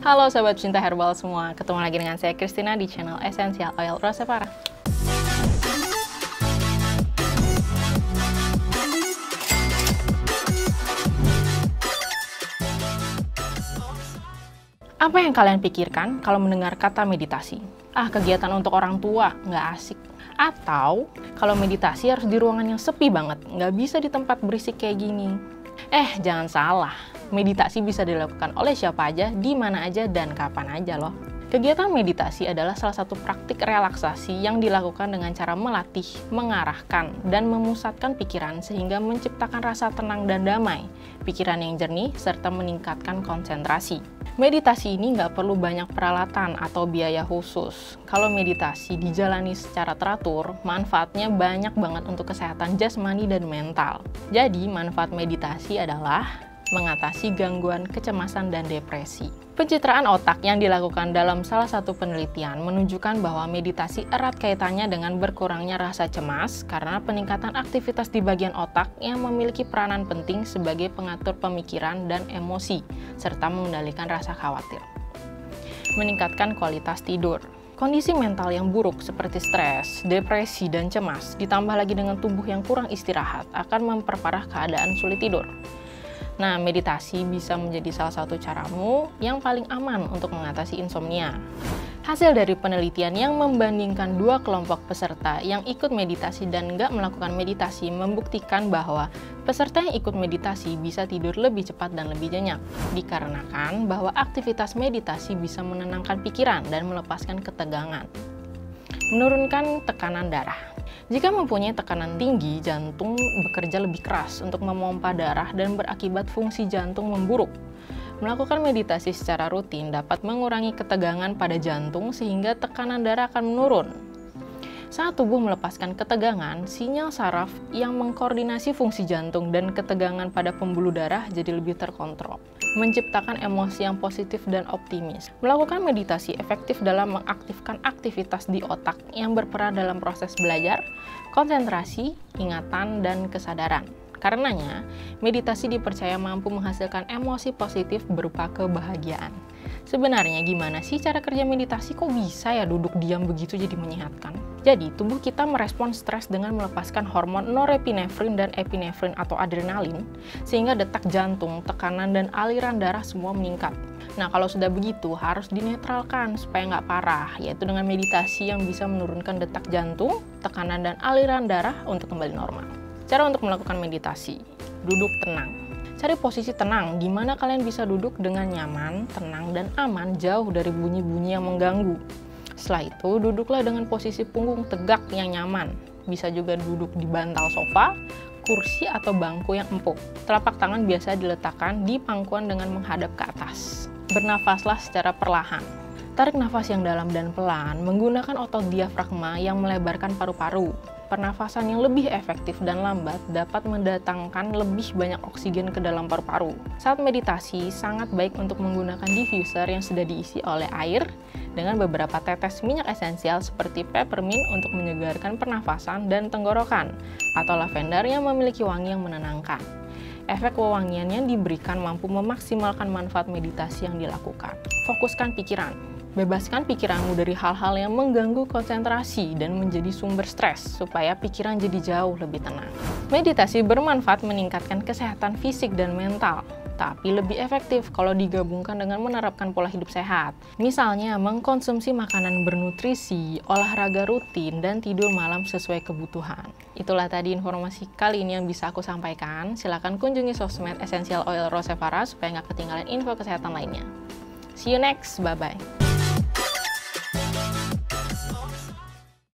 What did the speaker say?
Halo Sobat Cinta Herbal semua, ketemu lagi dengan saya Christina di channel Essential Oil Rosevara. Apa yang kalian pikirkan kalau mendengar kata meditasi? Kegiatan untuk orang tua, nggak asik. Atau, kalau meditasi harus di ruangan yang sepi banget, nggak bisa di tempat berisik kayak gini. Jangan salah, meditasi bisa dilakukan oleh siapa aja, di mana aja, dan kapan aja loh. Kegiatan meditasi adalah salah satu praktik relaksasi yang dilakukan dengan cara melatih, mengarahkan, dan memusatkan pikiran sehingga menciptakan rasa tenang dan damai, pikiran yang jernih, serta meningkatkan konsentrasi. Meditasi ini nggak perlu banyak peralatan atau biaya khusus. Kalau meditasi dijalani secara teratur, manfaatnya banyak banget untuk kesehatan jasmani dan mental. Jadi, manfaat meditasi adalah mengatasi gangguan kecemasan dan depresi. Pencitraan otak yang dilakukan dalam salah satu penelitian menunjukkan bahwa meditasi erat kaitannya dengan berkurangnya rasa cemas karena peningkatan aktivitas di bagian otak yang memiliki peranan penting sebagai pengatur pemikiran dan emosi, serta mengendalikan rasa khawatir. Meningkatkan kualitas tidur. Kondisi mental yang buruk seperti stres, depresi, dan cemas, ditambah lagi dengan tubuh yang kurang istirahat, akan memperparah keadaan sulit tidur. Nah, meditasi bisa menjadi salah satu caramu yang paling aman untuk mengatasi insomnia. Hasil dari penelitian yang membandingkan dua kelompok peserta yang ikut meditasi dan nggak melakukan meditasi membuktikan bahwa peserta yang ikut meditasi bisa tidur lebih cepat dan lebih nyenyak, dikarenakan bahwa aktivitas meditasi bisa menenangkan pikiran dan melepaskan ketegangan. Menurunkan tekanan darah. Jika mempunyai tekanan tinggi, jantung bekerja lebih keras untuk memompa darah dan berakibat fungsi jantung memburuk. Melakukan meditasi secara rutin dapat mengurangi ketegangan pada jantung sehingga tekanan darah akan menurun. Saat tubuh melepaskan ketegangan, sinyal saraf yang mengkoordinasi fungsi jantung dan ketegangan pada pembuluh darah jadi lebih terkontrol, menciptakan emosi yang positif dan optimis. Melakukan meditasi efektif dalam mengaktifkan aktivitas di otak yang berperan dalam proses belajar, konsentrasi, ingatan, dan kesadaran. Karenanya, meditasi dipercaya mampu menghasilkan emosi positif berupa kebahagiaan. Sebenarnya gimana sih cara kerja meditasi? Kok bisa ya duduk diam begitu jadi menyehatkan? Jadi, tubuh kita merespon stres dengan melepaskan hormon norepinefrin dan epinefrin atau adrenalin, sehingga detak jantung, tekanan, dan aliran darah semua meningkat. Nah, kalau sudah begitu, harus dinetralkan supaya nggak parah, yaitu dengan meditasi yang bisa menurunkan detak jantung, tekanan, dan aliran darah untuk kembali normal. Cara untuk melakukan meditasi, duduk tenang. Cari posisi tenang, di mana kalian bisa duduk dengan nyaman, tenang, dan aman jauh dari bunyi-bunyi yang mengganggu. Setelah itu, duduklah dengan posisi punggung tegak yang nyaman. Bisa juga duduk di bantal sofa, kursi, atau bangku yang empuk. Telapak tangan biasa diletakkan di pangkuan dengan menghadap ke atas. Bernafaslah secara perlahan. Tarik nafas yang dalam dan pelan, menggunakan otot diafragma yang melebarkan paru-paru. Pernafasan yang lebih efektif dan lambat dapat mendatangkan lebih banyak oksigen ke dalam paru-paru. Saat meditasi, sangat baik untuk menggunakan diffuser yang sudah diisi oleh air dengan beberapa tetes minyak esensial seperti peppermint untuk menyegarkan pernafasan dan tenggorokan, atau lavender yang memiliki wangi yang menenangkan. Efek wewangian yang diberikan mampu memaksimalkan manfaat meditasi yang dilakukan. Fokuskan pikiran. Bebaskan pikiranmu dari hal-hal yang mengganggu konsentrasi dan menjadi sumber stres, supaya pikiran jadi jauh lebih tenang. Meditasi bermanfaat meningkatkan kesehatan fisik dan mental, tapi lebih efektif kalau digabungkan dengan menerapkan pola hidup sehat. Misalnya, mengkonsumsi makanan bernutrisi, olahraga rutin, dan tidur malam sesuai kebutuhan. Itulah tadi informasi kali ini yang bisa aku sampaikan. Silakan kunjungi sosmed Essential Oil Rosevara supaya nggak ketinggalan info kesehatan lainnya. See you next, bye-bye.